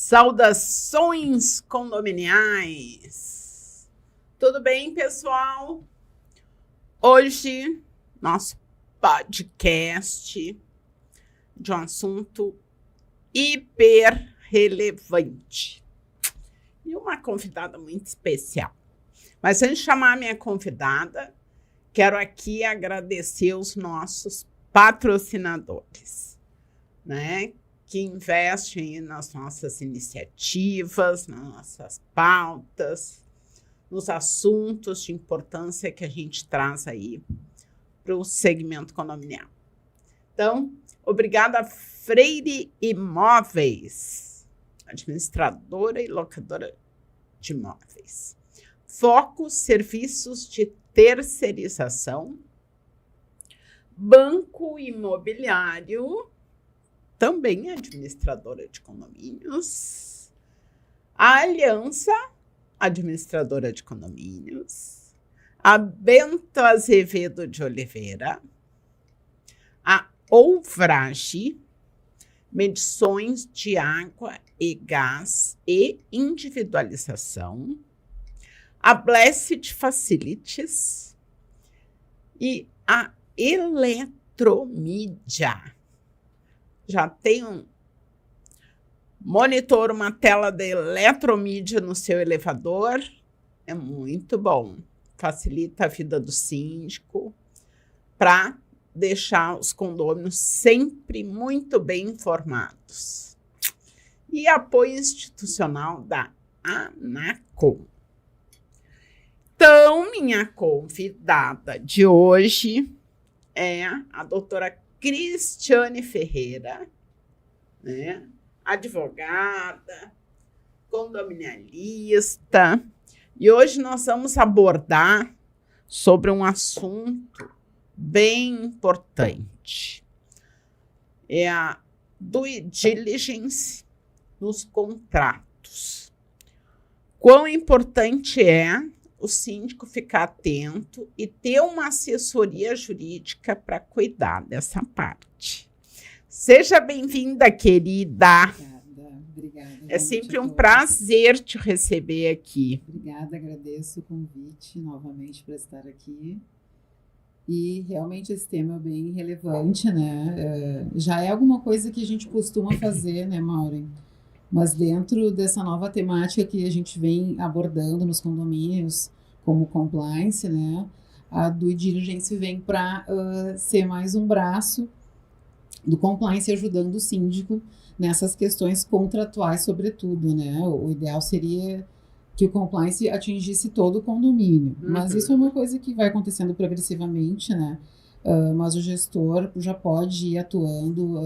Saudações condominiais! Tudo bem, pessoal? Hoje, nosso podcast de um assunto hiper relevante e uma convidada muito especial. Mas antes de chamar a minha convidada, quero aqui agradecer os nossos patrocinadores, né? Que investem nas nossas iniciativas, nas nossas pautas, nos assuntos de importância que a gente traz aí para o segmento condominial. Então, obrigada, Freire Imóveis, administradora e locadora de imóveis. Foco Serviços de Terceirização, Banco Imobiliário, também administradora de condomínios, a Aliança, administradora de condomínios, a Bento Azevedo de Oliveira, a Ouvrage, medições de água e gás e individualização, a Blessed Facilities e a Eletromídia. Já tem um monitor, uma tela da Eletromídia no seu elevador? É muito bom. Facilita a vida do síndico para deixar os condôminos sempre muito bem informados. E apoio institucional da Anacom. Então, minha convidada de hoje é a doutora Cristiane Ferreira, né? Advogada, condominialista, e hoje nós vamos abordar sobre um assunto bem importante. É a due diligence nos contratos. Quão importante é o síndico ficar atento e ter uma assessoria jurídica para cuidar dessa parte. Seja bem-vinda, querida. Obrigada. É sempre um prazer te receber aqui. Obrigada, agradeço o convite novamente para estar aqui. E realmente esse tema é bem relevante, né? Já é alguma coisa que a gente costuma fazer, né, Maureen? Mas dentro dessa nova temática que a gente vem abordando nos condomínios, como compliance, né, a due diligence vem para ser mais um braço do compliance ajudando o síndico nessas questões contratuais, sobretudo, né? O ideal seria que o compliance atingisse todo o condomínio, mas isso é uma coisa que vai acontecendo progressivamente, né? Mas o gestor já pode ir atuando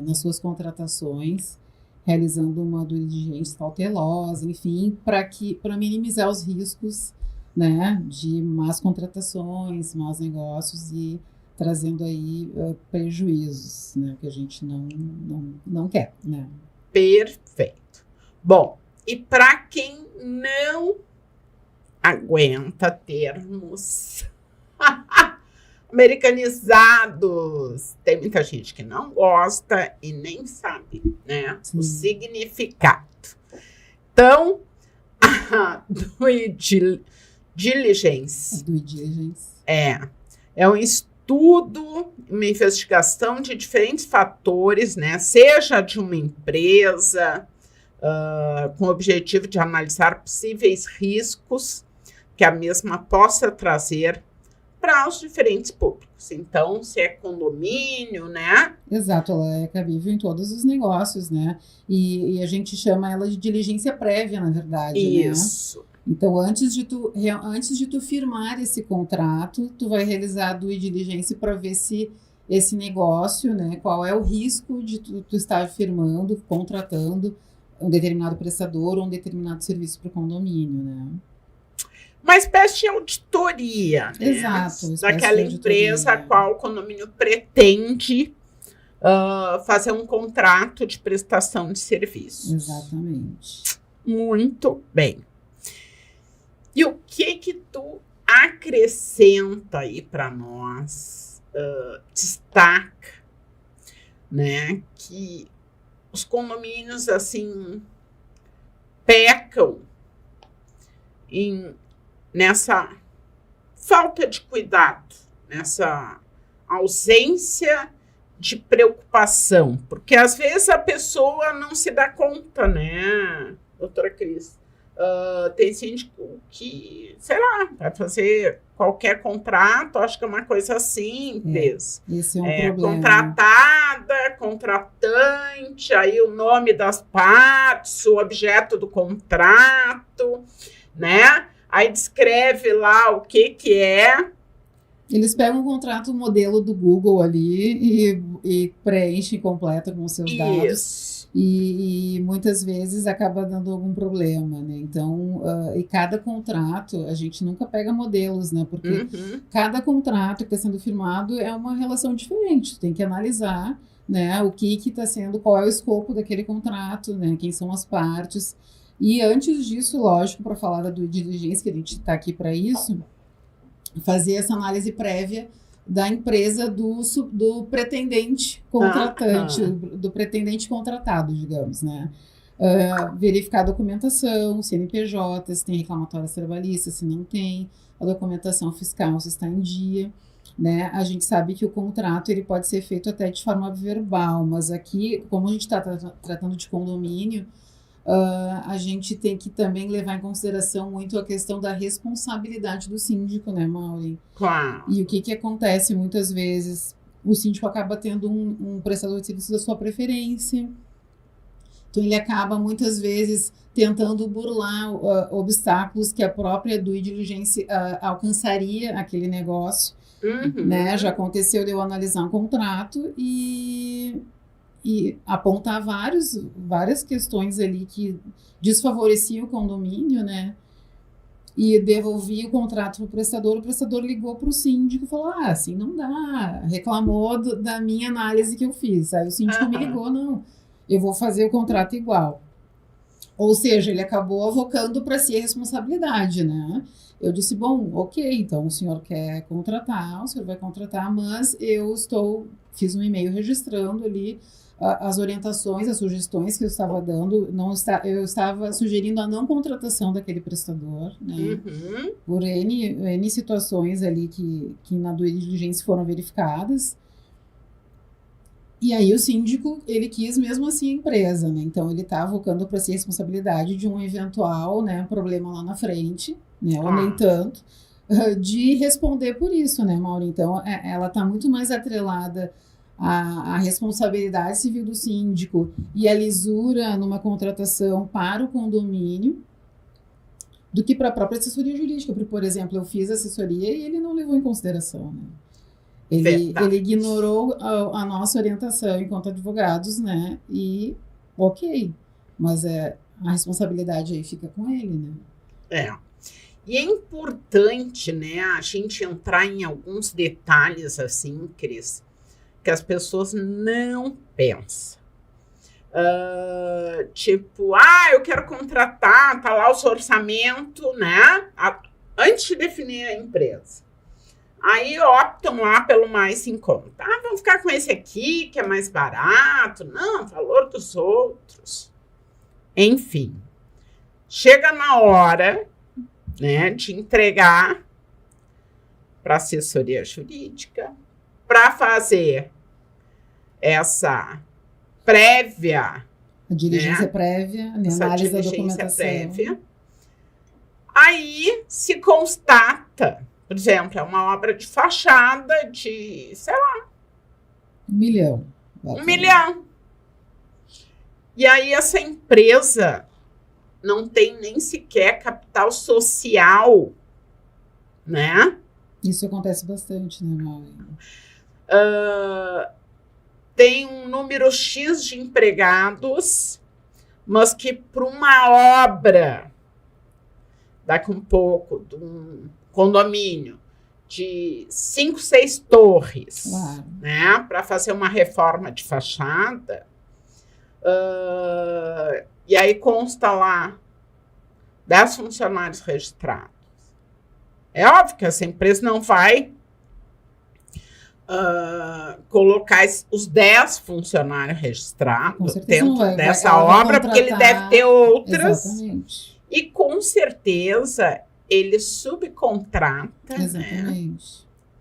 nas suas contratações, realizando uma due diligence cautelosa, enfim, para minimizar os riscos, né, de más contratações, maus negócios e trazendo aí prejuízos, né, que a gente não quer, né? Perfeito. Bom, e para quem não aguenta termos americanizados, tem muita gente que não gosta e nem sabe, né, o significado. Então, a due diligence é um estudo, uma investigação de diferentes fatores, né, seja de uma empresa, com o objetivo de analisar possíveis riscos que a mesma possa trazer para os diferentes públicos. Então, se é condomínio, né? Exato, ela é cabível em todos os negócios, né? E a gente chama ela de diligência prévia, na verdade, Isso. Né? Então, antes de tu firmar esse contrato, tu vai realizar a due diligence para ver se esse negócio, né? Qual é o risco de tu estar firmando, contratando um determinado prestador ou um determinado serviço para o condomínio, né? Uma espécie de auditoria, né? Exato. Daquela empresa a qual o condomínio pretende fazer um contrato de prestação de serviços. Exatamente. Muito bem. E o que tu acrescenta aí para nós, destaca, né, que os condomínios, assim, pecam nessa falta de cuidado, nessa ausência de preocupação, porque às vezes a pessoa não se dá conta, né, doutora Cris? Tem síndico que, sei lá, vai fazer qualquer contrato, acho que é uma coisa simples. Esse é um problema. Contratada, contratante, aí o nome das partes, o objeto do contrato, né? Aí descreve lá o que é. Eles pegam o contrato modelo do Google ali e preenchem completa com os seus dados. E muitas vezes acaba dando algum problema, né? Então, e cada contrato, a gente nunca pega modelos, né? Porque cada contrato que está sendo firmado é uma relação diferente. Tem que analisar, né? O que está sendo, qual é o escopo daquele contrato, né? Quem são as partes. E antes disso, lógico, para falar da due diligence, que a gente está aqui para isso, fazer essa análise prévia da empresa do pretendente contratante, do pretendente contratado, digamos, né? Verificar a documentação, CNPJ, se tem reclamatórias trabalhistas, se não tem, a documentação fiscal, se está em dia, né? A gente sabe que o contrato ele pode ser feito até de forma verbal, mas aqui, como a gente está tratando de condomínio, a gente tem que também levar em consideração muito a questão da responsabilidade do síndico, né, Maureen? Claro. E o que acontece muitas vezes? O síndico acaba tendo um prestador de serviço da sua preferência. Então, ele acaba muitas vezes tentando burlar obstáculos que a própria due diligence alcançaria aquele negócio. Né? Já aconteceu de eu analisar um contrato e apontar várias questões ali que desfavoreciam o condomínio, né? E devolvi o contrato para o prestador ligou para o síndico e falou, assim não dá, reclamou da minha análise que eu fiz. Aí o síndico me ligou, não, eu vou fazer o contrato igual. Ou seja, ele acabou avocando para si a responsabilidade, né? Eu disse, bom, ok, então o senhor quer contratar, o senhor vai contratar, mas fiz um e-mail registrando ali as orientações, as sugestões que eu estava dando, eu estava sugerindo a não contratação daquele prestador, né? Por N situações ali que na due diligence foram verificadas. E aí o síndico, ele quis mesmo assim a empresa, né? Então ele está avocando para si a responsabilidade de um eventual, né, problema lá na frente, né? Ou nem tanto, de responder por isso, né, Mauro? Então ela está muito mais atrelada a responsabilidade civil do síndico e a lisura numa contratação para o condomínio do que para a própria assessoria jurídica. Porque, por exemplo, eu fiz assessoria e ele não levou em consideração, né? Ele ignorou a nossa orientação enquanto advogados, né? E ok, mas a responsabilidade aí fica com ele, né? E é importante, né, a gente entrar em alguns detalhes assim, Cris, que as pessoas não pensam. Tipo, eu quero contratar, tá lá o seu orçamento, né? Antes de definir a empresa. Aí optam lá pelo mais em conta. Vamos ficar com esse aqui, que é mais barato. Não, valor dos outros. Enfim, chega na hora, né, de entregar para a assessoria jurídica, para fazer essa prévia. A diligência prévia, a análise da documentação. Prévia. Aí se constata, por exemplo, é uma obra de fachada de, sei lá, 1 milhão. 1 milhão. E aí essa empresa não tem nem sequer capital social, né? Isso acontece bastante, né, Maureen? Tem um número X de empregados, mas que para uma obra, daqui um pouco, de um condomínio de 5, 6 torres, claro, né, para fazer uma reforma de fachada, e aí consta lá 10 funcionários registrados. É óbvio que essa empresa não vai colocar os 10 funcionários registrados dentro dessa ela vai obra, porque ele deve ter outras. Exatamente. E com certeza ele subcontrata, né,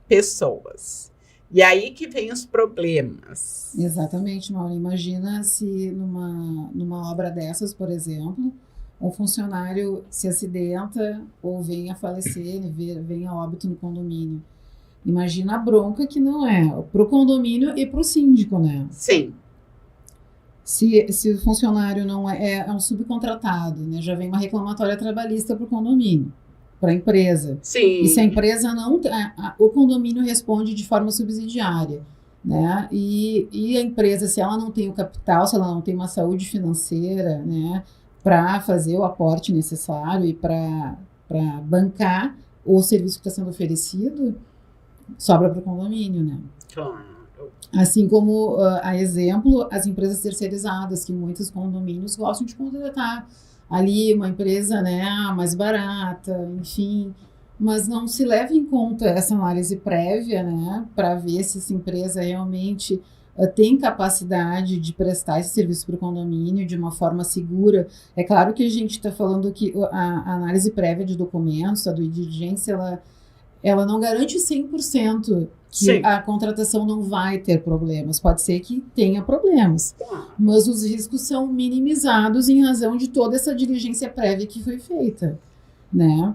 pessoas. E aí que vem os problemas. Exatamente, Mauro. Imagina se numa obra dessas, por exemplo, um funcionário se acidenta ou vem a falecer, vem a óbito no condomínio. Imagina a bronca que não é para o condomínio e para o síndico, né? Sim. Se o funcionário não é um subcontratado, né? Já vem uma reclamatória trabalhista para o condomínio, para a empresa. Sim. E se a empresa não... o condomínio responde de forma subsidiária, né? E a empresa, se ela não tem o capital, se ela não tem uma saúde financeira, né, para fazer o aporte necessário e para bancar o serviço que está sendo oferecido, sobra para o condomínio, né? Claro. Assim como, a exemplo, as empresas terceirizadas, que muitos condomínios gostam de contratar ali uma empresa, né, mais barata, enfim, mas não se leva em conta essa análise prévia, né, para ver se essa empresa realmente tem capacidade de prestar esse serviço para o condomínio de uma forma segura. É claro que a gente está falando que a análise prévia de documentos, a due diligence, ela não garante 100% que Sim. a contratação não vai ter problemas. Pode ser que tenha problemas, mas os riscos são minimizados em razão de toda essa diligência prévia que foi feita, né?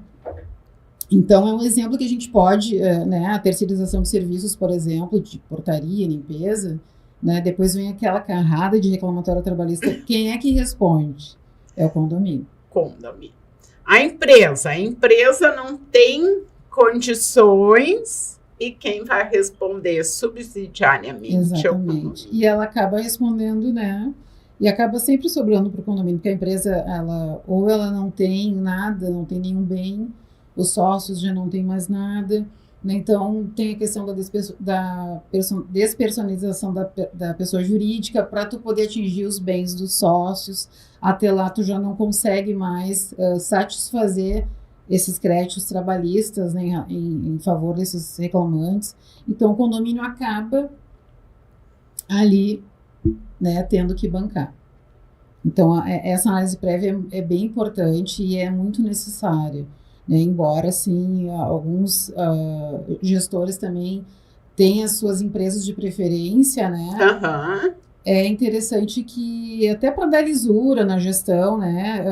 Então, é um exemplo que a gente pode, né, a terceirização de serviços, por exemplo, de portaria, limpeza, né, depois vem aquela carrada de reclamatório trabalhista. Quem é que responde? É o condomínio. Condomínio. A empresa não tem condições e quem vai responder subsidiariamente. Exatamente. E ela acaba respondendo, né? E acaba sempre sobrando para o condomínio, porque a empresa, ela não tem nada, não tem nenhum bem, os sócios já não têm mais nada, né? Então tem a questão da despersonalização da pessoa jurídica para tu poder atingir os bens dos sócios. Até lá tu já não consegue mais satisfazer esses créditos trabalhistas, né, em favor desses reclamantes. Então, o condomínio acaba ali, né, tendo que bancar. Então, essa análise prévia é bem importante e é muito necessária, né, embora, sim, alguns gestores também têm as suas empresas de preferência, né? Uhum. É interessante que, até para dar lisura na gestão, né,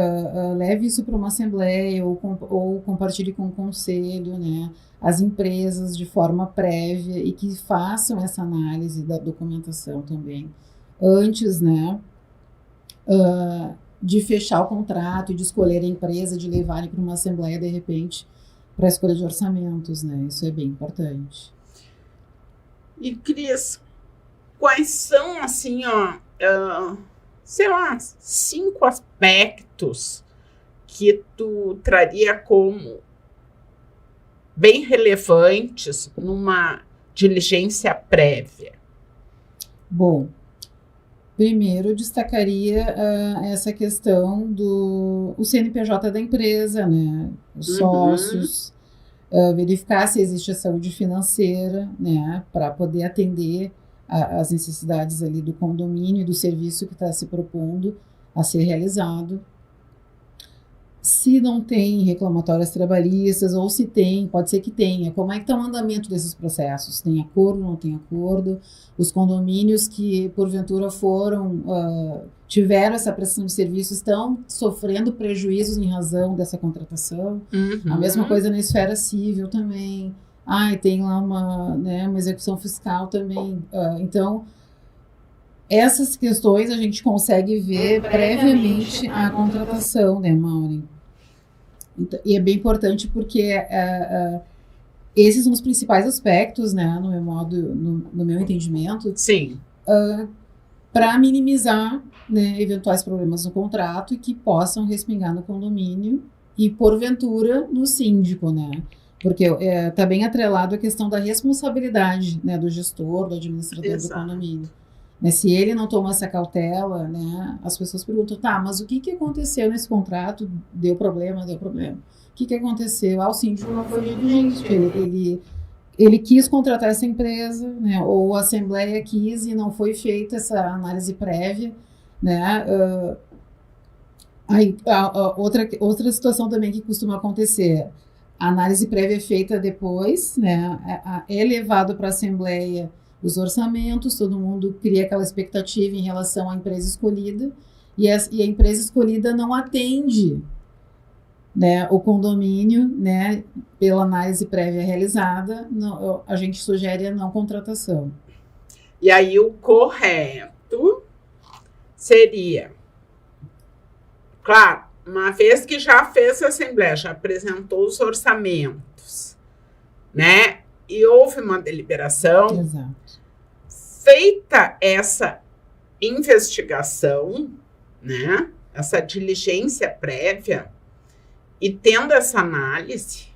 leve isso para uma assembleia ou compartilhe com o conselho, né, as empresas de forma prévia e que façam essa análise da documentação também, antes, né, de fechar o contrato e de escolher a empresa, de levarem para uma assembleia, de repente, para a escolha de orçamentos, né, isso é bem importante. E, Cris, quais são, assim, sei lá, 5 aspectos que tu traria como bem relevantes numa diligência prévia? Bom, primeiro eu destacaria essa questão do CNPJ da empresa, né? Os sócios, verificar se existe a saúde financeira, né? Para poder atender as necessidades ali do condomínio e do serviço que está se propondo a ser realizado. Se não tem reclamatórias trabalhistas, ou se tem, pode ser que tenha, como é que está o andamento desses processos? Tem acordo, não tem acordo? Os condomínios que, porventura, tiveram essa prestação de serviço estão sofrendo prejuízos em razão dessa contratação? A mesma coisa na esfera civil também. Tem lá uma execução fiscal também. Então, essas questões a gente consegue ver previamente a contratação, né, Maureen? Então, e é bem importante porque esses são os principais aspectos, né, no meu entendimento. Sim. Para minimizar, né, eventuais problemas no contrato e que possam respingar no condomínio e, porventura, no síndico, né? Porque está bem atrelado a questão da responsabilidade, né, do gestor, do administrador do condomínio. Mas se ele não toma essa cautela, né, as pessoas perguntam, mas o que aconteceu nesse contrato? Deu problema? O que aconteceu? O síndico não foi diligente, ele quis contratar essa empresa, né, ou a Assembleia quis e não foi feita essa análise prévia, né? Aí, outra situação também que costuma acontecer, a análise prévia é feita depois, né? É levado para a Assembleia os orçamentos, todo mundo cria aquela expectativa em relação à empresa escolhida, e a empresa escolhida não atende, né, o condomínio, né, pela análise prévia realizada, a gente sugere a não contratação. E aí o correto seria, claro, uma vez que já fez a Assembleia, já apresentou os orçamentos, né, e houve uma deliberação, exato, feita essa investigação, né, essa diligência prévia, e tendo essa análise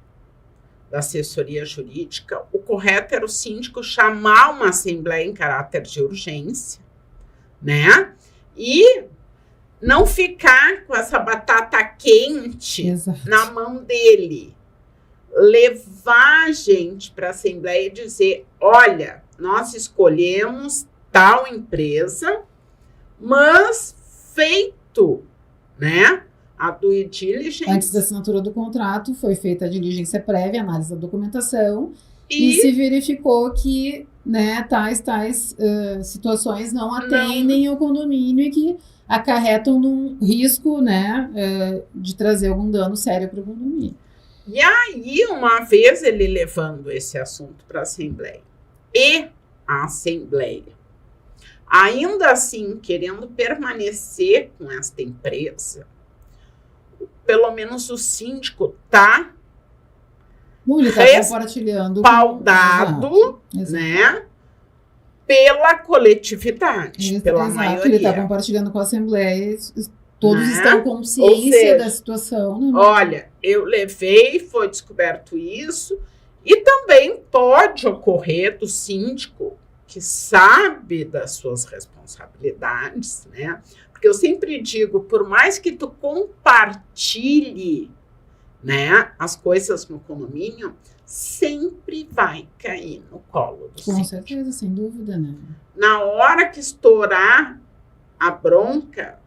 da assessoria jurídica, o correto era o síndico chamar uma assembleia em caráter de urgência, né? E não ficar com essa batata quente exato, na mão dele. Levar a gente para a assembleia e dizer, olha, nós escolhemos tal empresa, mas feito, né? A due diligence. Antes da assinatura do contrato, foi feita a diligência prévia, análise da documentação, e se verificou que, né, tais situações não atendem ao condomínio e que acarretam num risco, né, de trazer algum dano sério para o condomínio. E aí, uma vez ele levando esse assunto para a Assembleia, e a Assembleia, ainda assim, querendo permanecer com esta empresa, pelo menos o síndico está compartilhando respaldado, né, pela coletividade, pela maioria. Ele está compartilhando com a Assembleia, todos estão consciência da situação. Né? Olha, eu levei, foi descoberto isso, e também pode ocorrer do síndico que sabe das suas responsabilidades, né? Porque eu sempre digo, por mais que tu compartilhe, né, as coisas no condomínio, sempre vai cair no colo do síndico. Com certeza, sem dúvida, né? Na hora que estourar a bronca,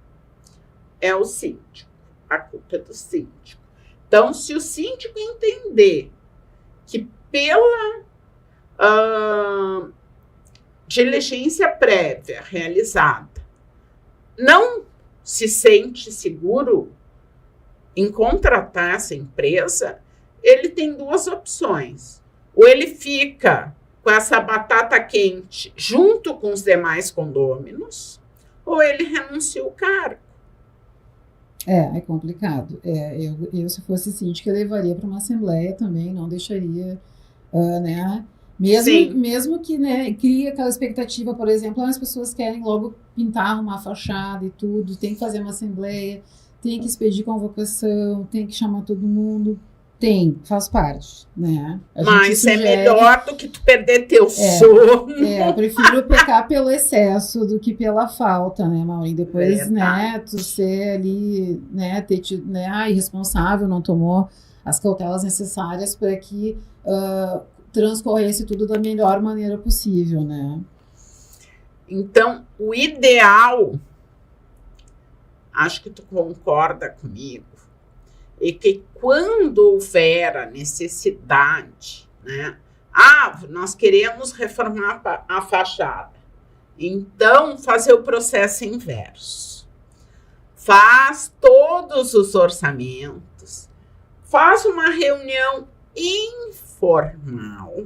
é o síndico. A culpa é do síndico. Então, se o síndico entender que pela diligência prévia realizada, não se sente seguro em contratar essa empresa, ele tem duas opções. Ou ele fica com essa batata quente junto com os demais condôminos, ou ele renuncia ao cargo. É complicado. Eu, se fosse síndica, eu levaria para uma assembleia também, não deixaria, né? Mesmo que, né, crie aquela expectativa, por exemplo, as pessoas querem logo pintar uma fachada e tudo, tem que fazer uma assembleia, tem que expedir convocação, tem que chamar todo mundo. Faz parte, né? Mas é melhor do que tu perder teu sono. Eu prefiro pecar pelo excesso do que pela falta, né, Maureen? Depois, né, tu ser ali, né, ter tido, né, irresponsável, não tomou as cautelas necessárias para que transcorresse tudo da melhor maneira possível, né? Então, o ideal, acho que tu concorda comigo, é que quando houver a necessidade, né? Nós queremos reformar a fachada. Então, fazer o processo inverso. Faz todos os orçamentos, faz uma reunião informal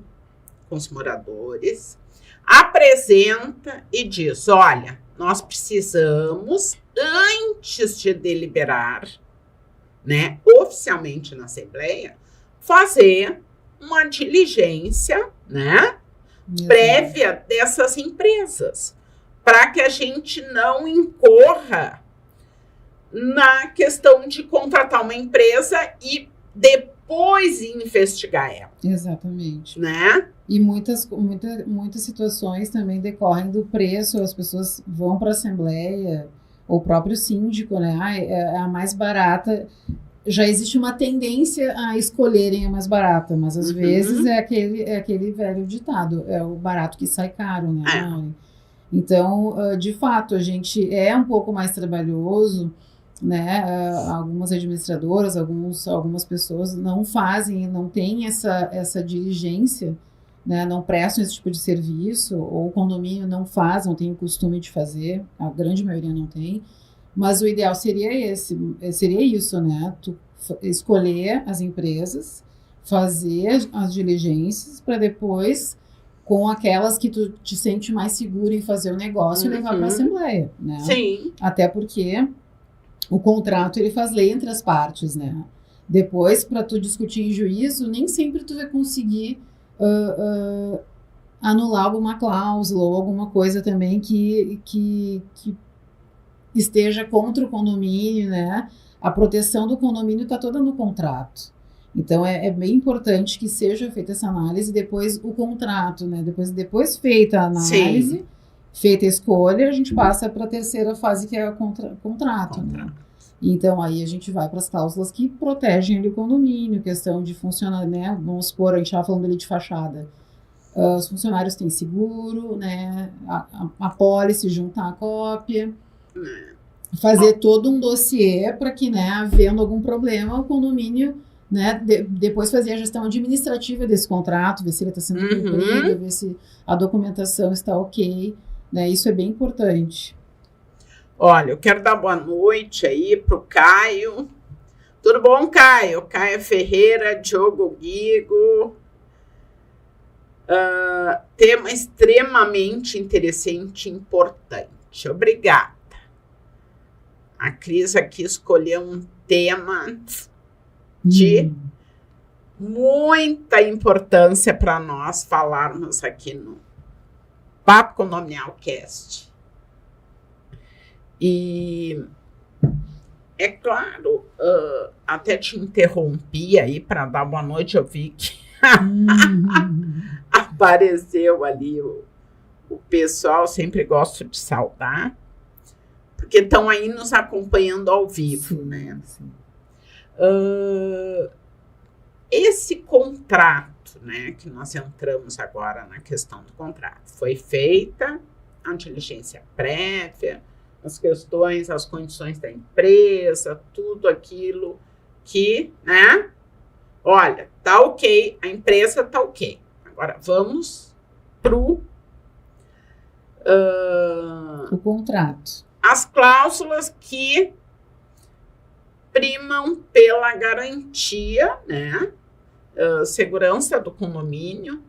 com os moradores, apresenta e diz, olha, nós precisamos, antes de deliberar, né, oficialmente na Assembleia, fazer uma diligência, né, prévia dessas empresas, para que a gente não incorra na questão de contratar uma empresa e depois investigar ela. Exatamente. Né? E muitas situações também decorrem do preço, as pessoas vão para a Assembleia, ou o próprio síndico, né? É a mais barata. já existe uma tendência a escolherem a mais barata, mas às vezes é aquele velho ditado, é o barato que sai caro, né? Então, de fato, a gente é um pouco mais trabalhoso, né? Algumas administradoras, algumas pessoas não fazem, não têm essa diligência, né? Não prestam esse tipo de serviço, ou o condomínio não faz, não tem o costume de fazer, a grande maioria não tem, mas o ideal seria isso, né? Tu escolher as empresas, fazer as diligências para depois, com aquelas que tu te sente mais seguro em fazer o negócio, levar para a Assembleia, né? Sim. Até porque o contrato, ele faz lei entre as partes, né? Depois, para tu discutir em juízo, nem sempre tu vai conseguir anular alguma cláusula ou alguma coisa também que esteja contra o condomínio, né? A proteção do condomínio está toda no contrato. Então, é bem importante que seja feita essa análise, depois o contrato, né? Depois feita a análise, feita a escolha, a gente passa para a terceira fase, que é o contrato. Né? Então, aí a gente vai para as cláusulas que protegem ali o condomínio, questão de funcionar, né? Vamos supor, a gente estava falando ali de fachada. Os funcionários têm seguro, né? A pólice, juntar a cópia, fazer todo um dossiê para que, né, havendo algum problema, o condomínio, né, depois fazer a gestão administrativa desse contrato, ver se ele está sendo cumprido, ver se a documentação está ok, né? Isso é bem importante. Olha, eu quero dar boa noite aí pro Caio. Tudo bom, Caio? Caio Ferreira, Diogo Guigo. Tema extremamente interessante e importante. Obrigada. A Cris aqui escolheu um tema de muita importância para nós falarmos aqui no Papo Condominial Cast. E é claro, até te interrompi aí para dar boa noite, eu vi que apareceu ali o pessoal, sempre gosto de saudar, porque estão aí nos acompanhando ao vivo, né? Sim. Esse contrato, né, que nós entramos agora na questão do contrato, foi feita a diligência prévia, as questões, as condições da empresa, tudo aquilo que, né? Olha, tá ok, a empresa tá ok. Agora vamos pro o contrato. As cláusulas que primam pela garantia, né? Segurança do condomínio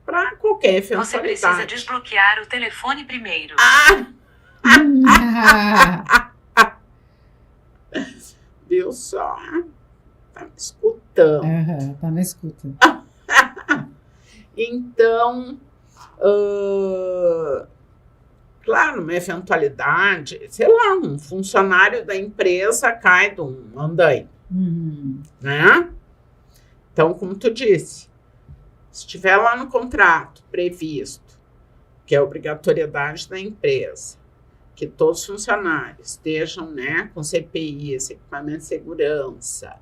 para qualquer eventualidade. Você precisa desbloquear o telefone primeiro. Viu só? Tá me escutando. Tá na escuta. Então, claro, uma eventualidade, sei lá, um funcionário da empresa cai de um andaime, né? Então, como tu disse, se estiver lá no contrato previsto, que é a obrigatoriedade da empresa, que todos os funcionários estejam, né, com CPIs, equipamento de segurança,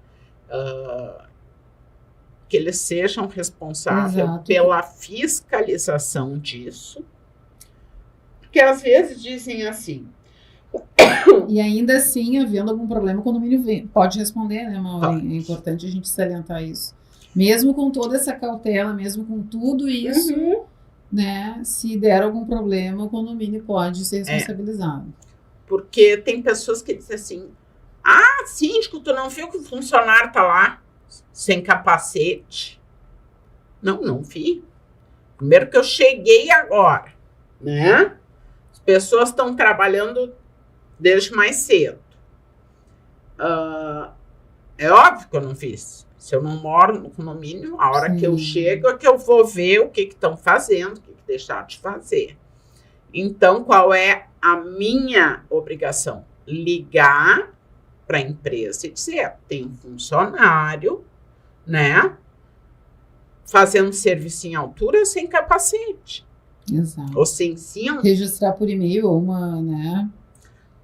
que eles sejam responsáveis pela fiscalização disso, porque às vezes dizem assim... E ainda assim, havendo algum problema, o condomínio pode responder, né, Maureen? É importante a gente salientar isso. Mesmo com toda essa cautela, mesmo com tudo isso, né, se der algum problema, o condomínio pode ser responsabilizado. Porque tem pessoas que dizem assim, síndico, tu não viu que o funcionário tá lá sem capacete? Não vi. Primeiro que eu cheguei agora, né? As pessoas estão trabalhando desde mais cedo. É óbvio que eu não fiz. Se eu não moro no condomínio, a hora que eu chego é que eu vou ver o que estão fazendo, o que deixaram de fazer. Então, qual é a minha obrigação? Ligar para a empresa e dizer, tem um funcionário, né, fazendo serviço em altura sem capacete. Exato. Ou sem cinto. Registrar por e-mail ou uma, né?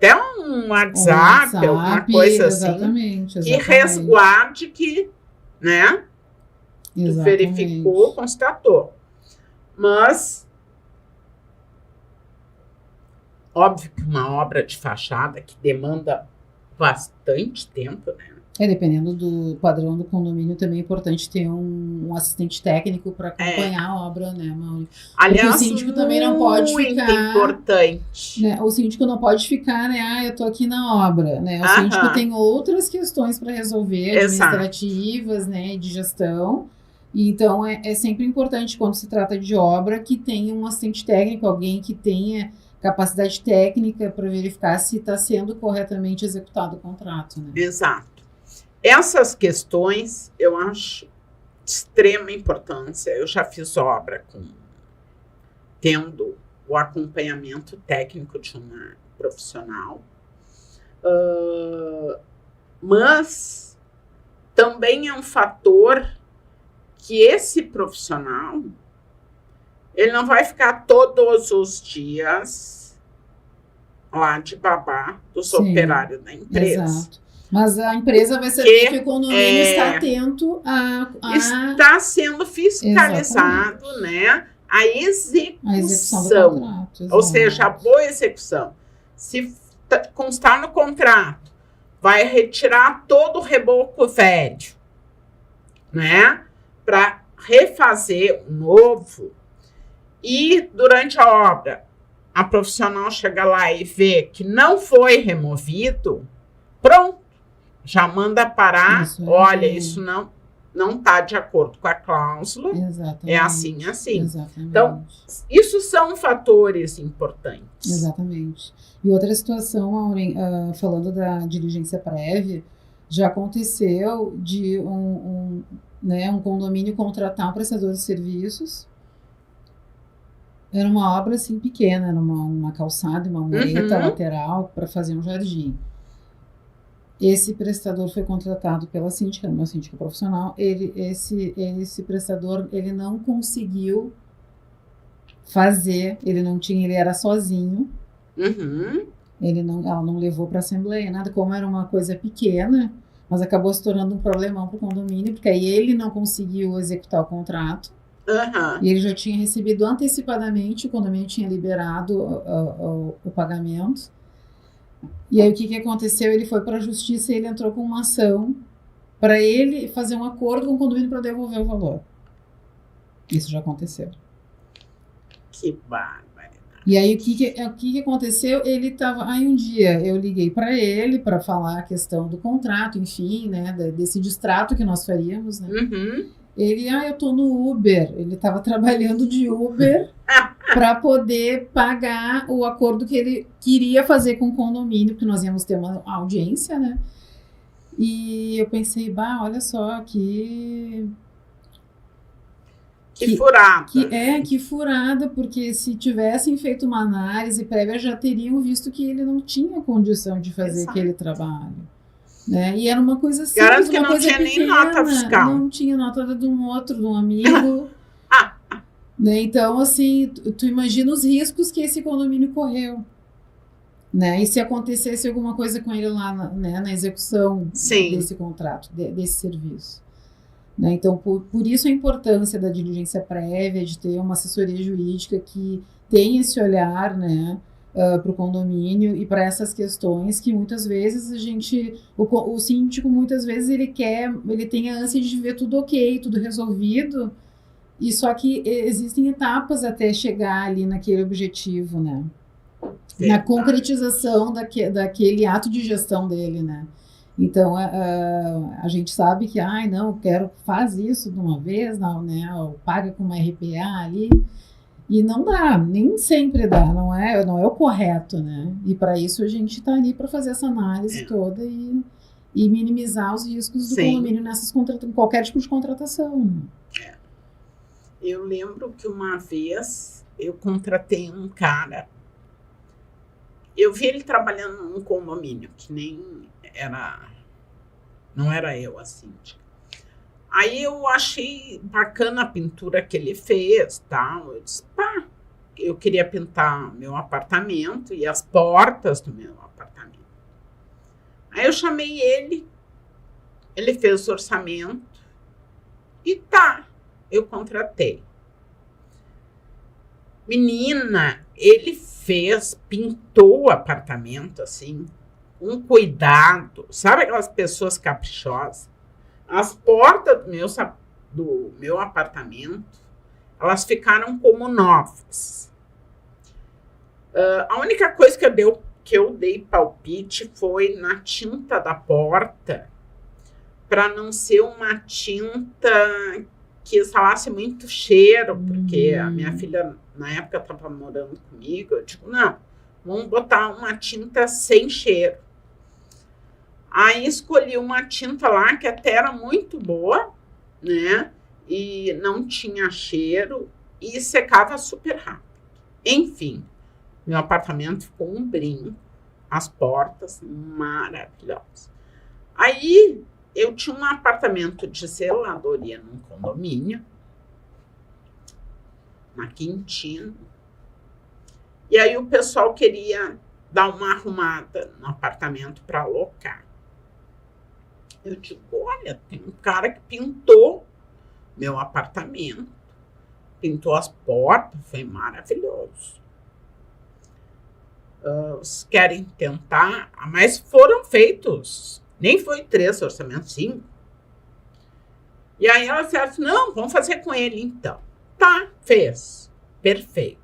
até um WhatsApp, alguma coisa assim, exatamente. que resguarde que, né, tu verificou, constatou. Mas, óbvio que uma obra de fachada que demanda bastante tempo, né? Dependendo do padrão do condomínio, também é importante ter um assistente técnico para acompanhar a obra, né, Mauri? Aliás, o síndico também não pode ficar... muito importante. Né, o síndico não pode ficar, né, eu tô aqui na obra, né? O síndico tem outras questões para resolver, administrativas, né, de gestão. Então, é sempre importante, quando se trata de obra, que tenha um assistente técnico, alguém que tenha capacidade técnica para verificar se está sendo corretamente executado o contrato, né? Exato. Essas questões eu acho de extrema importância. Eu já fiz obra tendo o acompanhamento técnico de uma profissional, mas também é um fator que esse profissional ele não vai ficar todos os dias lá de babá dos operários da empresa. Exato. Mas a empresa vai saber que o condomínio está atento está sendo fiscalizado, né, a execução do contrato. Ou seja, a boa execução. Se constar no contrato, vai retirar todo o reboco velho, né, para refazer o novo. E durante a obra, a profissional chega lá e vê que não foi removido, pronto. Já manda parar, olha, isso não está de acordo com a cláusula. Exatamente. É assim. Exatamente. Então, isso são fatores importantes. Exatamente. E outra situação, Maureen, falando da diligência prévia, já aconteceu de um condomínio contratar um prestador de serviços. Era uma obra assim pequena, era uma calçada, uma mureta lateral para fazer um jardim. Esse prestador foi contratado pela síndica, uma síndica profissional. Esse prestador, ele não conseguiu fazer, ele era sozinho. Ela não levou para a assembleia, nada. Como era uma coisa pequena, mas acabou se tornando um problemão para o condomínio, porque aí ele não conseguiu executar o contrato. E ele já tinha recebido antecipadamente, o condomínio tinha liberado o pagamento. E aí o que aconteceu? Ele foi para a justiça e ele entrou com uma ação para ele fazer um acordo com o condomínio para devolver o valor. Isso já aconteceu. Que bárbaro. E aí o que aconteceu? Ele estava... Aí um dia eu liguei para ele para falar a questão do contrato, enfim, né, desse distrato que nós faríamos, né? Ele, eu tô no Uber. Ele estava trabalhando de Uber para poder pagar o acordo que ele queria fazer com o condomínio, porque nós íamos ter uma audiência, né? E eu pensei, olha só, que furada. Que furada, porque se tivessem feito uma análise prévia, já teriam visto que ele não tinha condição de fazer aquele trabalho. Né? E era uma coisa simples, garanto que não tinha pequena, nem nota fiscal. Não tinha nota de um amigo. Né? Então, assim, tu imagina os riscos que esse condomínio correu. Né? E se acontecesse alguma coisa com ele lá na execução desse contrato, desse serviço. Né? Então, por isso a importância da diligência prévia, de ter uma assessoria jurídica que tenha esse olhar, né, para o condomínio e para essas questões que muitas vezes o síndico muitas vezes ele tem a ânsia de ver tudo ok, tudo resolvido, e só que existem etapas até chegar ali naquele objetivo, né? Na concretização daquele ato de gestão dele, né? Então, a gente sabe que, faz isso de uma vez, não, né? Paga com uma RPA ali. E não dá, nem sempre dá, não é o correto, né? E para isso a gente está ali para fazer essa análise toda e minimizar os riscos do condomínio em qualquer tipo de contratação. Né? Eu lembro que uma vez eu contratei um cara, eu vi ele trabalhando num condomínio que nem não era eu a síndica. Aí eu achei bacana a pintura que ele fez, tal. Eu disse, eu queria pintar meu apartamento e as portas do meu apartamento. Aí eu chamei ele fez o orçamento e eu contratei. Menina, ele pintou o apartamento assim, com cuidado. Sabe aquelas pessoas caprichosas? As portas do meu apartamento, elas ficaram como novas. A única coisa que eu dei palpite foi na tinta da porta, para não ser uma tinta que exalasse muito cheiro, porque a minha filha, na época, estava morando comigo. Eu digo, não, vamos botar uma tinta sem cheiro. Aí escolhi uma tinta lá que até era muito boa, né? E não tinha cheiro e secava super rápido. Enfim, meu apartamento ficou um brinco, as portas maravilhosas. Aí eu tinha um apartamento de zeladoria num condomínio, na Quintino, e aí o pessoal queria dar uma arrumada no apartamento para alocar. Eu digo, olha, tem um cara que pintou meu apartamento, pintou as portas, foi maravilhoso. Querem tentar, mas foram feitos, nem foi 3 orçamentos, 5. E aí ela disse assim, não, vamos fazer com ele então. Tá, fez, perfeito.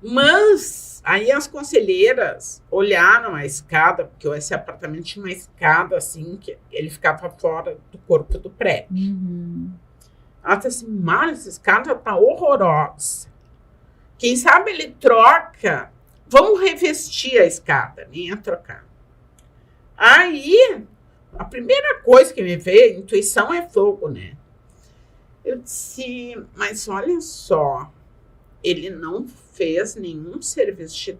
Mas aí as conselheiras olharam a escada, porque esse apartamento tinha uma escada assim, que ele ficava fora do corpo do prédio. Ela disse assim, mas essa escada tá horrorosa. Quem sabe ele troca, vamos revestir a escada, nem ia trocar. Aí, a primeira coisa que me veio, intuição é fogo, né? Eu disse, mas olha só, ele não fez nenhum serviço de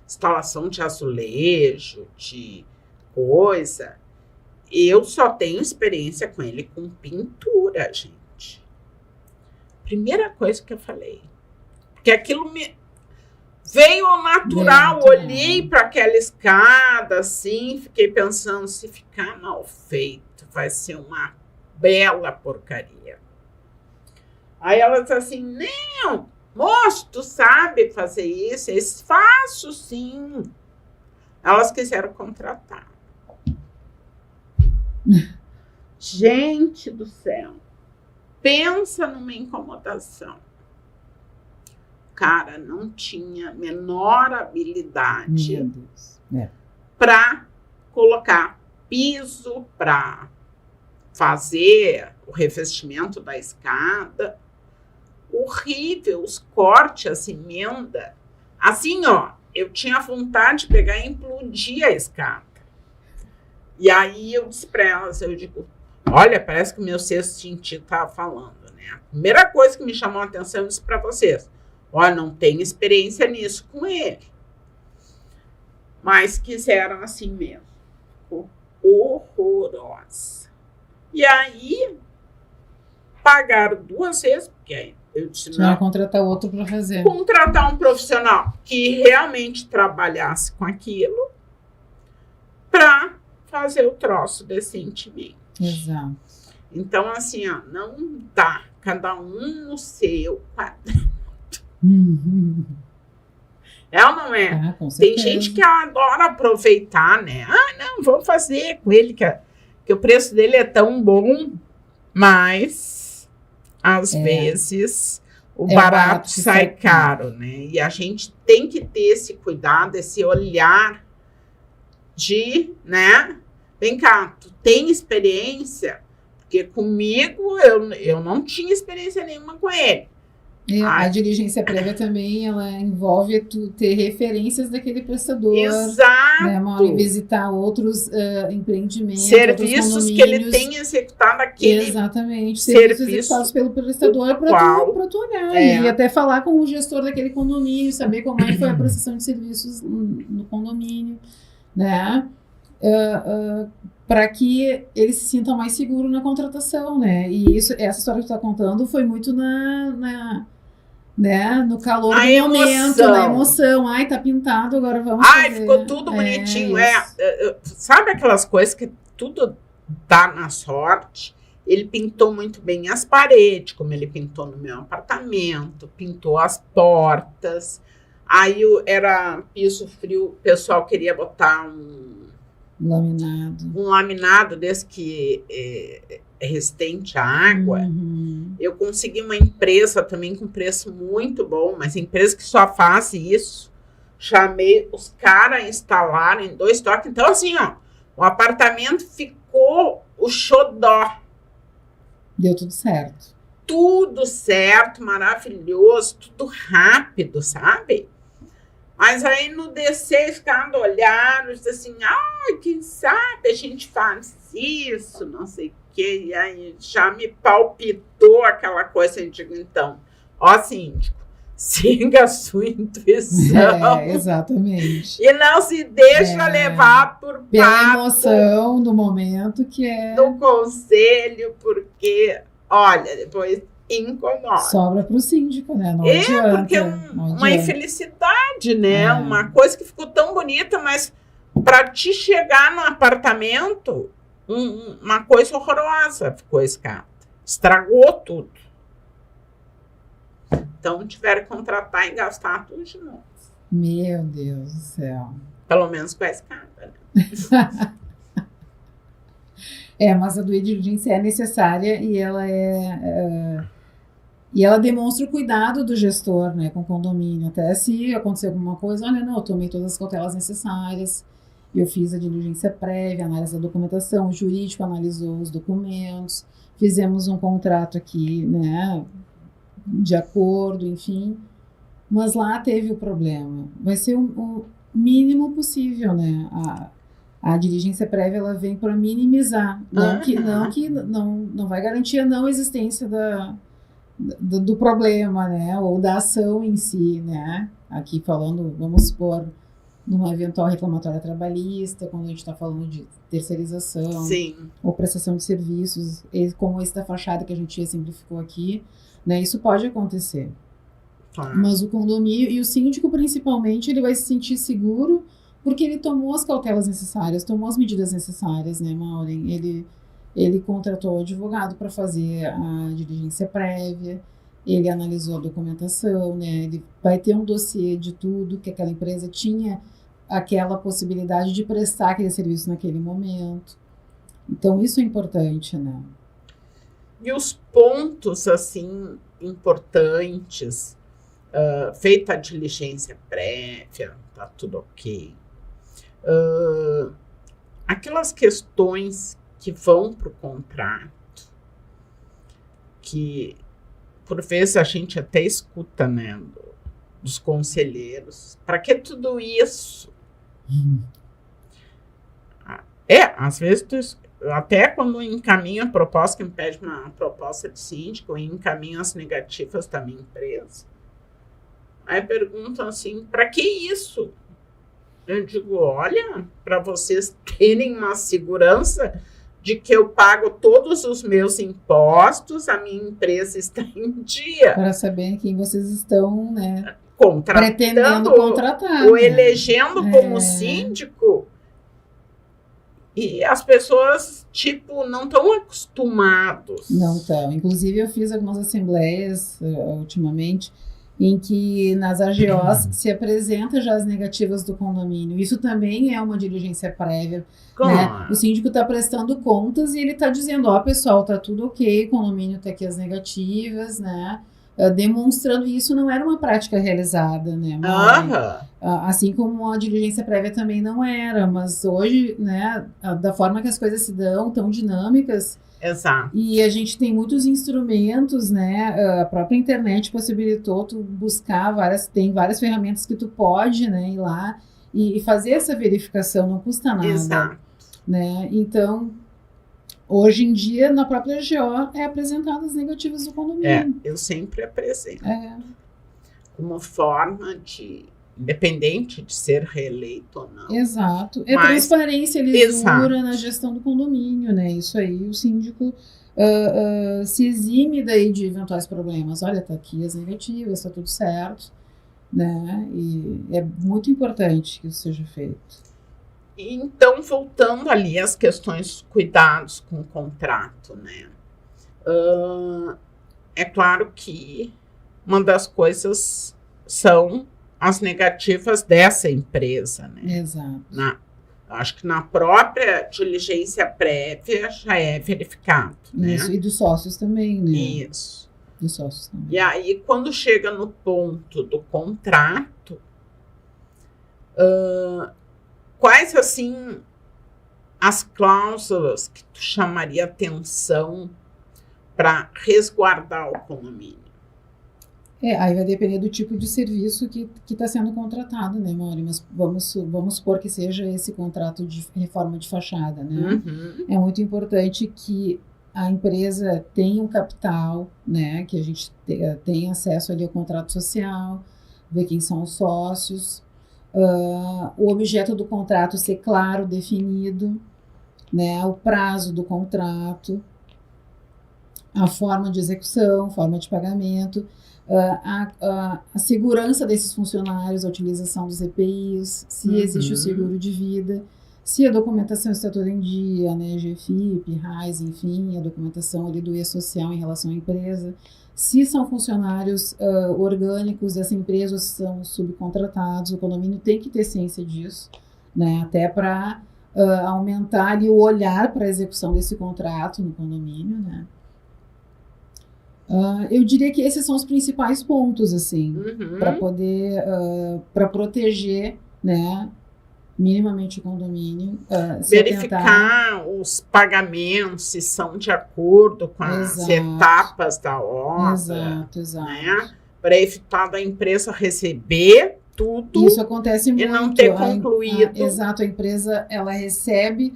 instalação de azulejo, de coisa. Eu só tenho experiência com ele com pintura, gente. Primeira coisa que eu falei. Porque aquilo me veio ao natural. Olhei para aquela escada, assim, fiquei pensando, se ficar mal feito, vai ser uma bela porcaria. Aí ela disse assim, não, moço, tu sabe fazer isso? Eu faço, sim. Elas quiseram contratar. Gente do céu, pensa numa incomodação. O cara não tinha a menor habilidade para colocar piso, para fazer o revestimento da escada. Horrível, os cortes, as emendas. Assim, ó, eu tinha vontade de pegar e implodir a escada. E aí eu disse para elas, eu digo, olha, parece que o meu sexto sentido estava falando, né? A primeira coisa que me chamou a atenção, eu disse para vocês, olha, não tenho experiência nisso com ele. Mas quiseram assim mesmo. Ficou horrorosa. E aí, pagaram 2 vezes, porque aí eu disse, não, contratar outro para fazer. Contratar um profissional que realmente trabalhasse com aquilo para fazer o troço decentemente. Exato. Então, assim, ó, não dá. Cada um no seu quadrado. É ou não é? Com certeza. Tem gente que adora aproveitar, né? Ah, não, vamos fazer com ele, que o preço dele é tão bom, mas às vezes o barato sai caro, né? E a gente tem que ter esse cuidado, esse olhar de, né? Vem cá, tu tem experiência? Porque comigo eu não tinha experiência nenhuma com ele. A diligência prévia também, ela envolve tu ter referências daquele prestador. Exato. Né, Mauro, visitar outros empreendimentos, serviços que ele tem executado aquele. Exatamente. Serviços executados pelo prestador para tu olhar. E até falar com o gestor daquele condomínio, saber como é que foi a prestação de serviços no condomínio, né? Para que ele se sinta mais seguro na contratação, né? E essa história que tu está contando foi muito né? No calor A do momento, emoção. na emoção. Ai, tá pintado, agora vamos Ai, fazer. ficou tudo bonitinho. Isso. Sabe aquelas coisas que tudo dá na sorte? Ele pintou muito bem as paredes, como ele pintou no meu apartamento, pintou as portas. Aí era piso frio, o pessoal queria botar um laminado desse que é resistente à água. Eu consegui uma empresa também com preço muito bom, mas empresa que só faz isso. Chamei os caras a instalarem 2 toques. Então, assim, ó, o apartamento ficou o xodó. Deu tudo certo. Tudo certo, maravilhoso, tudo rápido, sabe? Mas aí no descer, ficando olhando, disse assim, quem sabe a gente faz isso, não sei o quê. E aí já me palpitou aquela coisa, eu digo, então, ó, síndico, siga a sua intuição. Exatamente. E não se deixa levar por pela emoção do momento que é do conselho, porque, olha, depois incomoda. Sobra para o síndico, né? Não adianta, porque uma infelicidade, né? Uma coisa que ficou tão bonita, mas para te chegar no apartamento, uma coisa horrorosa ficou escada. Estragou tudo. Então tiveram que contratar e gastar tudo de novo. Meu Deus do céu. Pelo menos com a escada, né? Mas a due diligence é necessária e ela demonstra o cuidado do gestor, né, com o condomínio. Até se acontecer alguma coisa, olha, não, eu tomei todas as cautelas necessárias, eu fiz a diligência prévia, análise da documentação, o jurídico analisou os documentos, fizemos um contrato aqui, né, de acordo, enfim. Mas lá teve o problema. Vai ser o mínimo possível, né? A diligência prévia ela vem para minimizar, não vai garantir a não existência do problema, né? Ou da ação em si, né? Aqui falando, vamos supor, numa eventual reclamatória trabalhista, quando a gente está falando de terceirização, sim, ou prestação de serviços, como esse da fachada que a gente exemplificou aqui, né? Isso pode acontecer. Mas o condomínio e o síndico, principalmente, ele vai se sentir seguro porque ele tomou as cautelas necessárias, tomou as medidas necessárias, né, Maureen? Ele contratou o advogado para fazer a diligência prévia, ele analisou a documentação, né? Ele vai ter um dossiê de tudo que aquela empresa tinha aquela possibilidade de prestar aquele serviço naquele momento. Então, isso é importante, né? E os pontos, assim, importantes, feita a diligência prévia, tá tudo ok. Aquelas questões que vão para o contrato, que por vezes a gente até escuta, né, dos conselheiros, para que tudo isso? Às vezes, até quando encaminha a proposta, que me pede uma proposta de síndico, e encaminha as negativas da minha empresa, aí perguntam assim, para que isso? Eu digo, olha, para vocês terem uma segurança de que eu pago todos os meus impostos, a minha empresa está em dia. Para saber quem vocês estão, né, pretendendo contratar. Ou elegendo como síndico. E as pessoas, tipo, não estão acostumados. Não estão. Inclusive, eu fiz algumas assembleias ultimamente, em que nas AGOs se apresenta já as negativas do condomínio. Isso também é uma diligência prévia. Né? O síndico está prestando contas e ele está dizendo, pessoal, tá tudo ok, o condomínio tá aqui as negativas, né? Demonstrando isso não era uma prática realizada, né? Assim como a diligência prévia também não era, mas hoje, né, da forma que as coisas se dão, tão dinâmicas. Exato. E a gente tem muitos instrumentos, né? A própria internet possibilitou tu buscar tem várias ferramentas que tu pode, né, ir lá e fazer essa verificação, não custa nada. Exato. Né? Então, hoje em dia, na própria AGO, é apresentado as negativas do condomínio. Eu sempre apresento. É. Como forma de independente de ser reeleito ou não. Exato. É Mas- transparência, lisura na gestão do condomínio, né? Isso aí, o síndico se exime daí de eventuais problemas. Olha, tá aqui as negativas, tá tudo certo, né? E é muito importante que isso seja feito. Então, voltando ali às questões cuidados com o contrato, né? É claro que uma das coisas são as negativas dessa empresa, né? Exato. Acho que na própria diligência prévia já é verificado, Isso, né? e dos sócios também, né? Isso. Dos sócios também. E aí, quando chega no ponto do contrato, quais, assim, as cláusulas que tu chamaria atenção para resguardar o condomínio? Aí vai depender do tipo de serviço que está sendo contratado, né, Mauri? Mas vamos supor que seja esse contrato de reforma de fachada, né? Uhum. É muito importante que a empresa tenha um capital, né? Que a gente tenha acesso ali ao contrato social, ver quem são os sócios, o objeto do contrato ser claro, definido, né? O prazo do contrato, a forma de execução, forma de pagamento, a segurança desses funcionários, a utilização dos EPIs, se existe o seguro de vida, se a documentação está toda em dia, né, GFIP, RAIS, enfim, a documentação ali do E-Social em relação à empresa, se são funcionários orgânicos dessa empresa ou se são subcontratados, o condomínio tem que ter ciência disso, né, até para aumentar ali o olhar para a execução desse contrato no condomínio, né. Eu diria que esses são os principais pontos, assim, para poder, para proteger, né, minimamente o condomínio. Verificar os pagamentos, se são de acordo com as etapas da obra. Exato. Né, para evitar da empresa receber tudo. Isso acontece muito. E não ter concluído. Exato, a empresa, ela recebe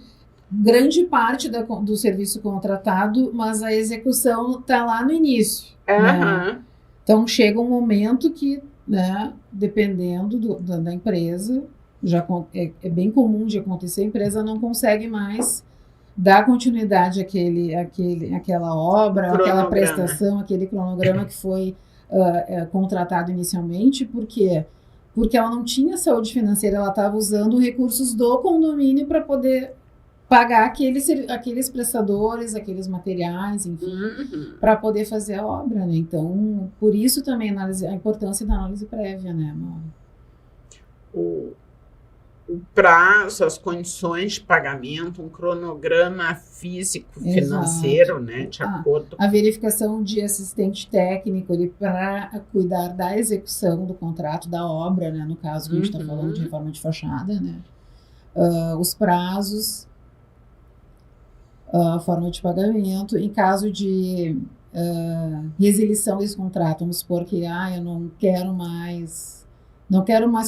grande parte do serviço contratado, mas a execução está lá no início. Né? Então, chega um momento que, né, dependendo da empresa, já é bem comum de acontecer, a empresa não consegue mais dar continuidade àquela obra, àquela prestação, aquele cronograma que foi contratado inicialmente. Por quê? Porque ela não tinha saúde financeira, ela estava usando recursos do condomínio para poder pagar aqueles prestadores, aqueles materiais, enfim, para poder fazer a obra, né? Então, por isso também a importância da análise prévia, né, Mauro? O prazo, as condições de pagamento, um cronograma físico-financeiro, né, de acordo. A verificação de assistente técnico para cuidar da execução do contrato, da obra, né, no caso que a gente está falando de reforma de fachada, né? Os prazos, a forma de pagamento, em caso de resilição desse contrato, vamos supor que eu não quero mais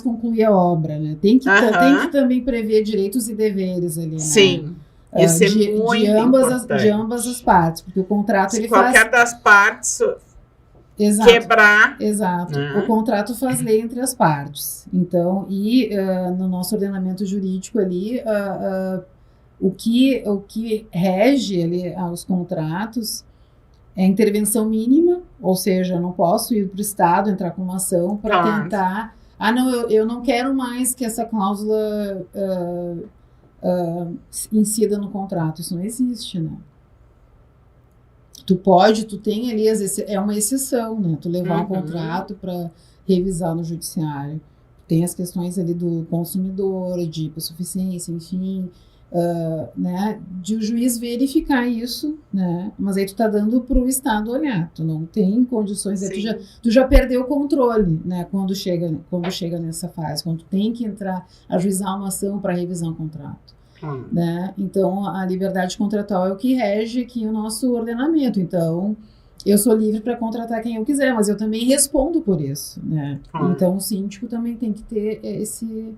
concluir a obra, né? Tem que também prever direitos e deveres ali, né? Sim, isso é muito importante. De ambas as partes, porque o contrato Se qualquer das partes quebrar. Exato. O contrato faz lei entre as partes. Então, no nosso ordenamento jurídico ali, o que rege ali os contratos é a intervenção mínima, ou seja, eu não posso ir para o Estado, entrar com uma ação para tentar... eu não quero mais que essa cláusula incida no contrato. Isso não existe, né? Tu tem ali, é uma exceção, né? Tu levar um contrato para revisar no judiciário. Tem as questões ali do consumidor, de hipossuficiência, enfim... né, de o juiz verificar isso, né, mas aí tu tá dando pro Estado olhar, tu não tem condições, tu já perdeu o controle, né, quando chega nessa fase, quando tu tem que entrar, ajuizar uma ação para revisar um contrato, né, então a liberdade contratual é o que rege aqui o nosso ordenamento, então eu sou livre para contratar quem eu quiser, mas eu também respondo por isso, né, então o síndico também tem que ter esse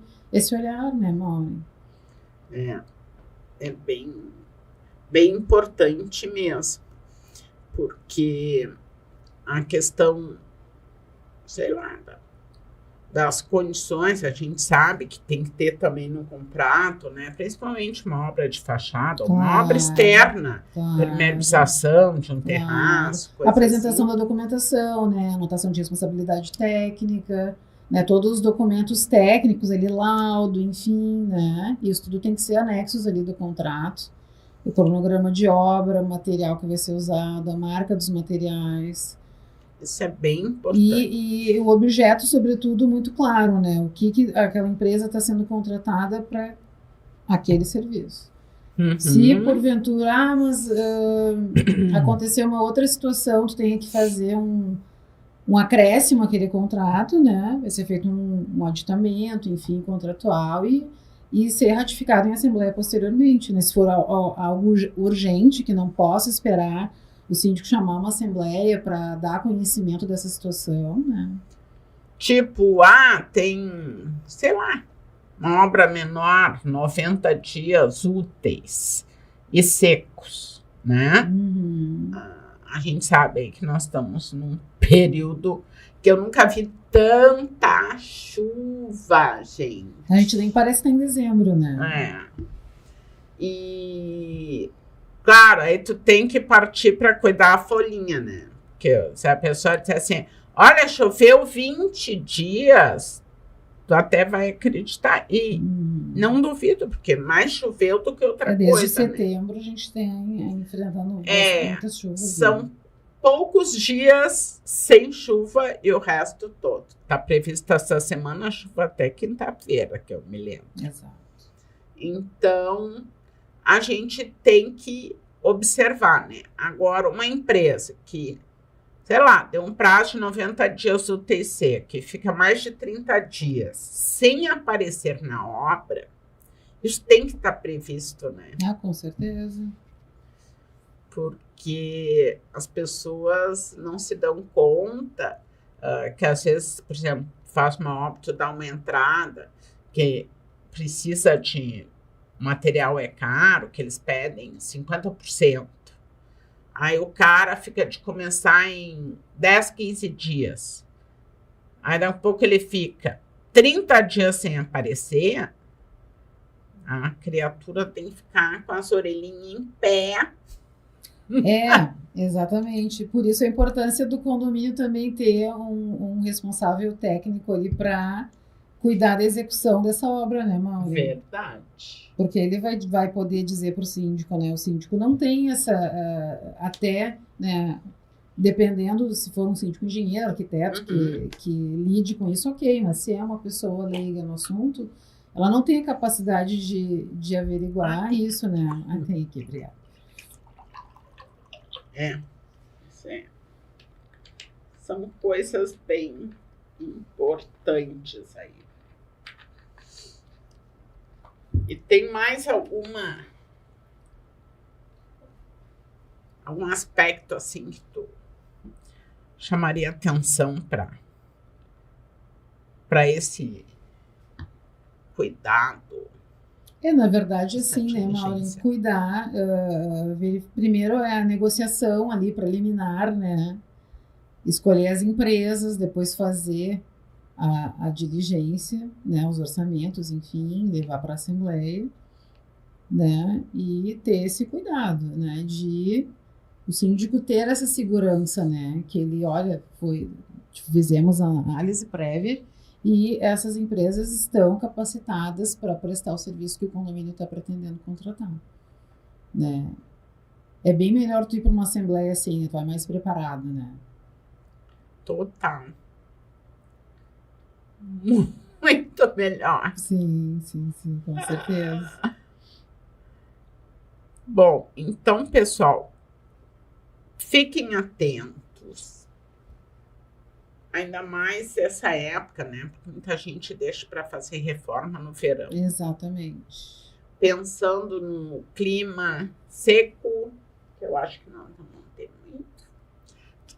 olhar, né, Mauri? É bem importante mesmo, porque a questão, sei lá, das condições, a gente sabe que tem que ter também no contrato, né? Principalmente uma obra de fachada, ou uma obra externa, permeabilização de um terraço, coisa apresentação assim. da documentação, né? Anotação de responsabilidade técnica, né? Todos os documentos técnicos ali, laudo, enfim, né? Isso tudo tem que ser anexos ali do contrato. O cronograma de obra, o material que vai ser usado, a marca dos materiais. Isso é bem importante. E o objeto, sobretudo, muito claro, né? O que aquela empresa está sendo contratada para aquele serviço. Se porventura, mas aconteceu uma outra situação, tu tem que fazer um acréscimo àquele contrato, né? Vai ser feito um aditamento, enfim, contratual e ser ratificado em assembleia posteriormente, né? Se for algo urgente, que não possa esperar o síndico chamar uma assembleia para dar conhecimento dessa situação, né? Tipo, tem, sei lá, uma obra menor, 90 dias úteis e secos, né? A gente sabe que nós estamos num período que eu nunca vi tanta chuva, gente. A gente nem parece que tá em dezembro, né? E, claro, aí tu tem que partir para cuidar a folhinha, né? Porque se a pessoa disser assim, olha, choveu 20 dias, tu até vai acreditar. E não duvido, porque mais choveu do que outra desde coisa. Desde setembro, né? A gente tem enfrentando muitas chuvas. São poucos dias sem chuva e o resto todo. Está prevista essa semana a chuva até quinta-feira, que eu me lembro. Exato. Então, a gente tem que observar, né? Agora, uma empresa que, sei lá, deu um prazo de 90 dias do UTC, que fica mais de 30 dias sem aparecer na obra, isso tem que estar previsto, né? Com certeza. Porque as pessoas não se dão conta que, às vezes, por exemplo, faz uma obra, tu dá uma entrada, que precisa de material é caro, que eles pedem 50%. Aí o cara fica de começar em 10, 15 dias. Aí daqui a pouco ele fica 30 dias sem aparecer. A criatura tem que ficar com as orelhinhas em pé. Exatamente. Por isso a importância do condomínio também ter um responsável técnico ali para cuidar da execução dessa obra, né, Mauro? Verdade. Porque ele vai poder dizer para o síndico, né? O síndico não tem essa... até, né, dependendo se for um síndico engenheiro, arquiteto, que lide com isso, ok. Mas se é uma pessoa leiga no assunto, ela não tem a capacidade de averiguar isso, né? Tem aqui, obrigada. São coisas bem importantes aí. E tem mais algum aspecto assim que tu chamaria atenção para esse cuidado? Na verdade, assim, né, Mauro, cuidar, primeiro é a negociação ali preliminar, né, escolher as empresas, depois fazer a diligência, né, os orçamentos, enfim, levar para a assembleia, né, e ter esse cuidado, né, de o síndico ter essa segurança, né, que ele, olha, fizemos a análise prévia e essas empresas estão capacitadas para prestar o serviço que o condomínio está pretendendo contratar, né. É bem melhor tu ir para uma assembleia assim, tu vai mais preparado, né. Total. Muito melhor. Sim, com certeza. Bom, então, pessoal, fiquem atentos. Ainda mais essa época, né? Porque muita gente deixa para fazer reforma no verão. Exatamente. Pensando no clima seco, que eu acho que nós vamos ter muito.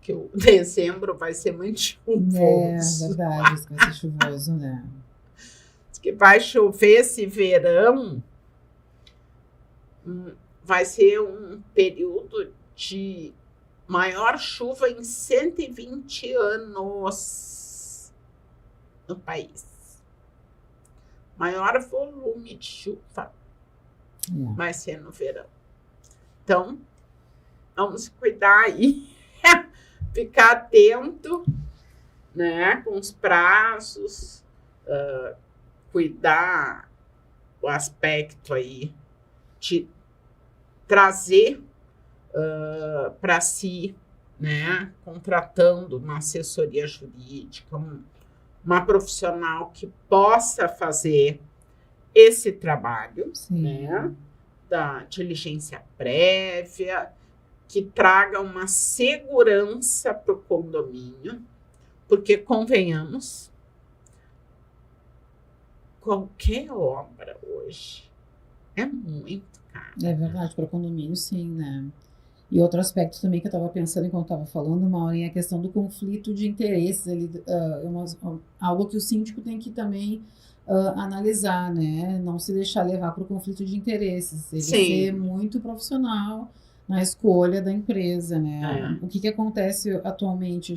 Que o dezembro vai ser muito chuvoso. Verdade, isso vai ser chuvoso, né? Que vai chover esse verão, vai ser um período de maior chuva em 120 anos. no país. Maior volume de chuva vai ser no verão. Então, vamos cuidar aí, ficar atento, né, com os prazos, cuidar o aspecto aí de trazer para si, né, contratando uma assessoria jurídica, uma profissional que possa fazer esse trabalho, né, da diligência prévia, que traga uma segurança para o condomínio, porque, convenhamos, qualquer obra hoje é muito caro. É verdade, para condomínio, sim, né? E outro aspecto também que eu estava pensando enquanto estava falando, Maureen, é a questão do conflito de interesses, algo que o síndico tem que também analisar, né? Não se deixar levar para o conflito de interesses, ele ser muito profissional na escolha da empresa, né? O que acontece atualmente,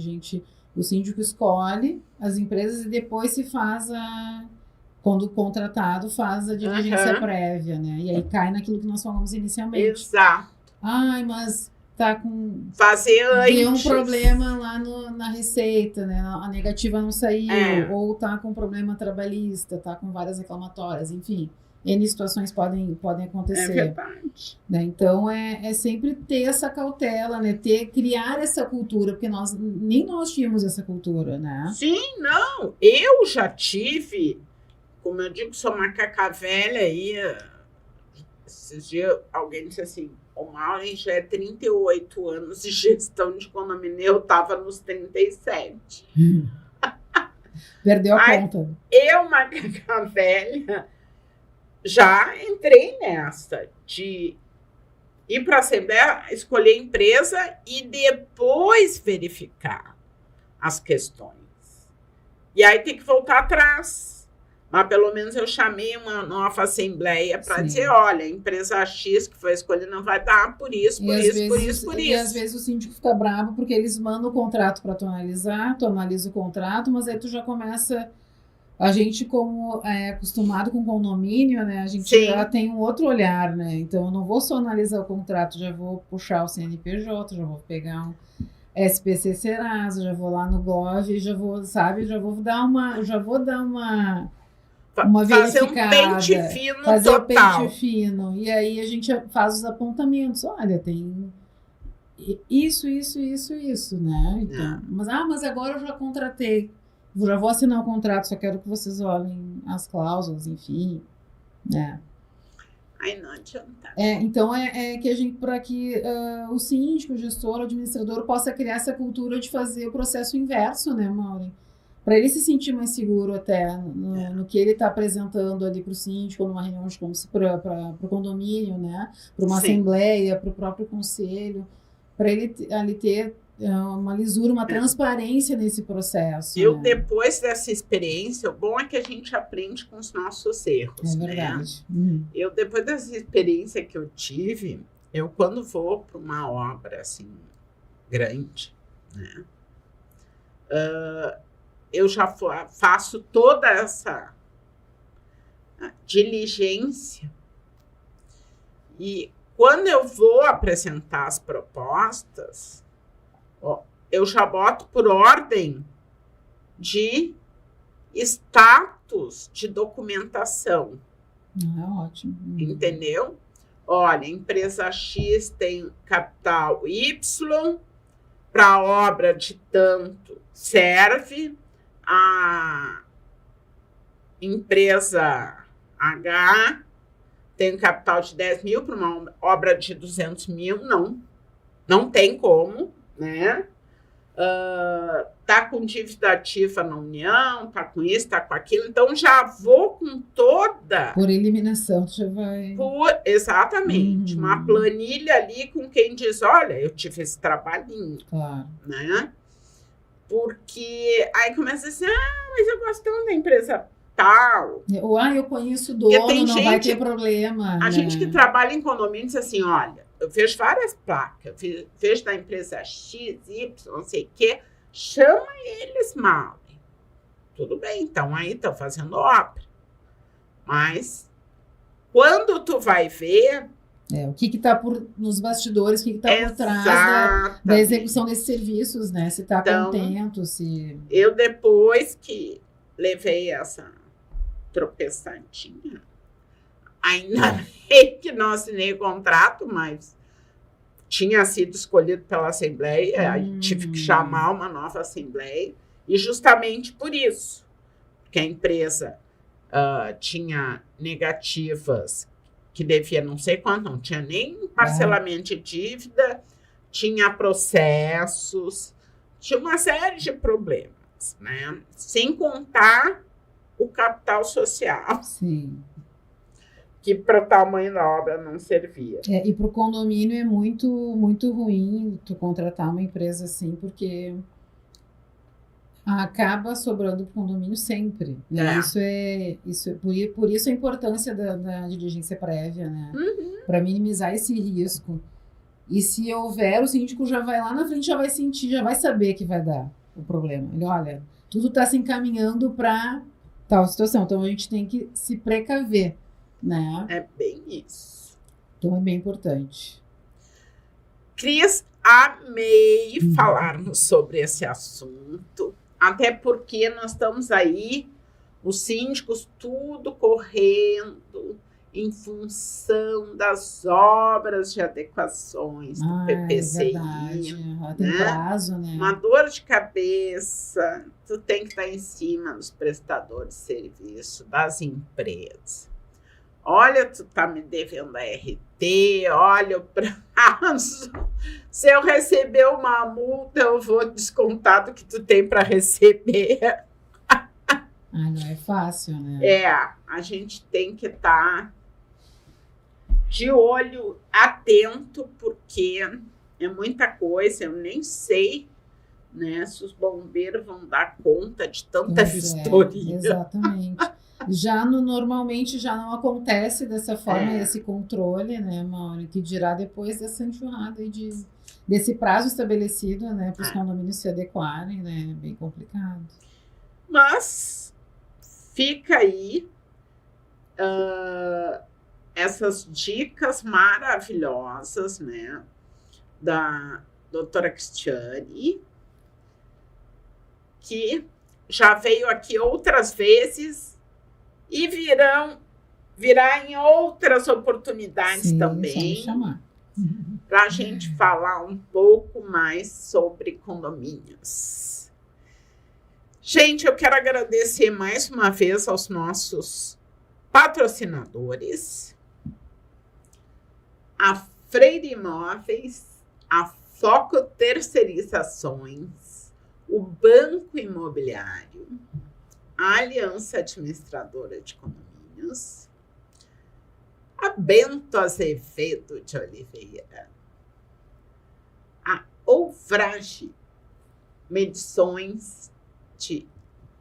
o síndico escolhe as empresas e depois se faz quando o contratado faz a diligência prévia, né? E aí cai naquilo que nós falamos inicialmente. Exato. Ai, mas tá com... Fazer antes. Deu um problema lá na receita, né? A negativa não saiu, ou tá com problema trabalhista, tá com várias reclamatórias, enfim. N situações podem acontecer. É verdade. Né? Então, é sempre ter essa cautela, né? Criar essa cultura, porque nem nós tínhamos essa cultura, né? Sim, não. Eu já tive, como eu digo, sou macaca velha aí. Esses dias alguém disse assim, o Maureen já é 38 anos de gestão de condomínio, eu estava nos 37. Perdeu a conta. Eu, macaca velha, já entrei nessa de ir para a Assembleia, escolher empresa e depois verificar as questões. E aí tem que voltar atrás. Mas pelo menos eu chamei uma nova assembleia para dizer, olha, a empresa X que foi escolhida não vai dar por isso, por isso. E às vezes o síndico fica bravo porque eles mandam o contrato para tu analisar, tu analisa o contrato, mas aí tu já começa... A gente, como é acostumado com condomínio, né, a gente já tem um outro olhar, né? Então eu não vou só analisar o contrato, já vou puxar o CNPJ, já vou pegar um SPC Serasa, já vou lá no Gov, já vou dar uma fazer verificada, um pente fino fazer total. O pente fino. E aí a gente faz os apontamentos. Olha, tem isso, né? Então, mas agora eu já contratei. Já vou assinar o contrato, só quero que vocês olhem as cláusulas, enfim. Né? Aí não adianta. Então que a gente, para que o síndico, o gestor, o administrador possa criar essa cultura de fazer o processo inverso, né, Maureen? Para ele se sentir mais seguro até no que ele está apresentando ali para o síndico, numa reunião para o condomínio, né? Para uma assembleia, para o próprio conselho, para ele ali ter uma lisura, uma transparência nesse processo. Eu, depois dessa experiência, o bom é que a gente aprende com os nossos erros. É verdade. Né? Eu, depois dessa experiência que eu tive, quando vou para uma obra assim, grande, né? Eu já faço toda essa diligência e quando eu vou apresentar as propostas, eu já boto por ordem de status de documentação. Ótimo. Entendeu? Olha, empresa X tem capital Y, para a obra de tanto serve, a empresa H tem capital de 10 mil para uma obra de 200 mil, não tem como, né? Tá com dívida ativa na União, tá com isso, tá com aquilo, então já vou com toda... Por eliminação, tu já vai... Exatamente, uma planilha ali com quem diz, olha, eu tive esse trabalhinho, claro, né? Porque aí começa assim, mas eu gosto tanto da empresa tal. Eu conheço o dono, não vai ter problema. A gente que trabalha em condomínio diz assim, olha, eu vejo várias placas, vejo da empresa X, Y, não sei o quê, chama eles, Maureen. tudo bem, então aí estão fazendo obra. Mas quando tu vai ver... O que está nos bastidores, o que está por trás da execução desses serviços, né? Se está contento, se... Eu, depois que levei essa tropeçadinha, ainda bem que não assinei o contrato, mas tinha sido escolhido pela Assembleia, aí tive que chamar uma nova Assembleia, e justamente por isso, porque a empresa tinha negativas que devia não sei quanto, não tinha nem parcelamento de dívida, tinha processos, tinha uma série de problemas, né? Sem contar o capital social. Sim. Que para o tamanho da obra não servia. E para o condomínio é muito, muito ruim tu contratar uma empresa assim, porque acaba sobrando para o condomínio sempre. Né? Por isso a importância da diligência prévia, né? Para minimizar esse risco. E se houver, o síndico já vai lá na frente, já vai sentir, já vai saber que vai dar o problema. Ele, olha, tudo está se encaminhando para tal situação, então a gente tem que se precaver. Né? É bem isso. Então é bem importante. Cris, amei falarmos sobre esse assunto, até porque nós estamos aí, os síndicos, tudo correndo em função das obras de adequações do PPCI. Verdade. Tem prazo, né? Uma dor de cabeça, tu tem que estar em cima dos prestadores de serviço, das empresas. Olha, tu tá me devendo a RT, olha o prazo. Se eu receber uma multa, eu vou descontar do que tu tem para receber. Não é fácil, né? A gente tem que estar de olho atento, porque é muita coisa, eu nem sei, né, se os bombeiros vão dar conta de tanta vistoria. Exatamente. Normalmente já não acontece dessa forma, esse controle, né, Mauro? Que dirá depois dessa enxurrada aí desse prazo estabelecido, né, para os condomínios se adequarem, né? É bem complicado. Mas fica aí essas dicas maravilhosas, né, da doutora Cristiane, que já veio aqui outras vezes e virá em outras oportunidades também, para a gente falar um pouco mais sobre condomínios. Gente, eu quero agradecer mais uma vez aos nossos patrocinadores, a Freire Imóveis, a Foco Terceirizações, o Banco Imobiliário, a Aliança Administradora de Condomínios, a Bento Azevedo de Oliveira, a Ovrage Medições de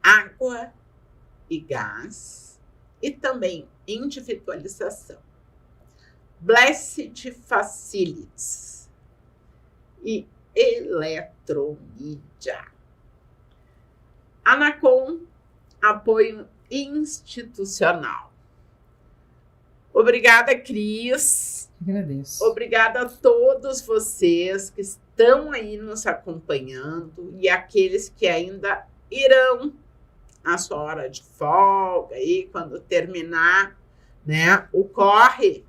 Água e Gás e também individualização, Blessed Facilities e Eletromídia. Anacom, apoio institucional. Obrigada, Cris. Agradeço. Obrigada a todos vocês que estão aí nos acompanhando e aqueles que ainda irão à sua hora de folga aí, quando terminar, né, o corre.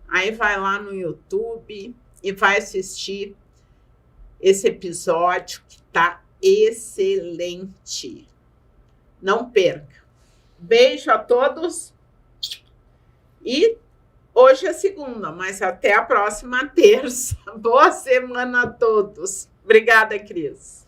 Aí vai lá no YouTube e vai assistir esse episódio que está excelente. Não perca. Beijo a todos. E hoje é segunda, mas até a próxima terça. Boa semana a todos. Obrigada, Cris.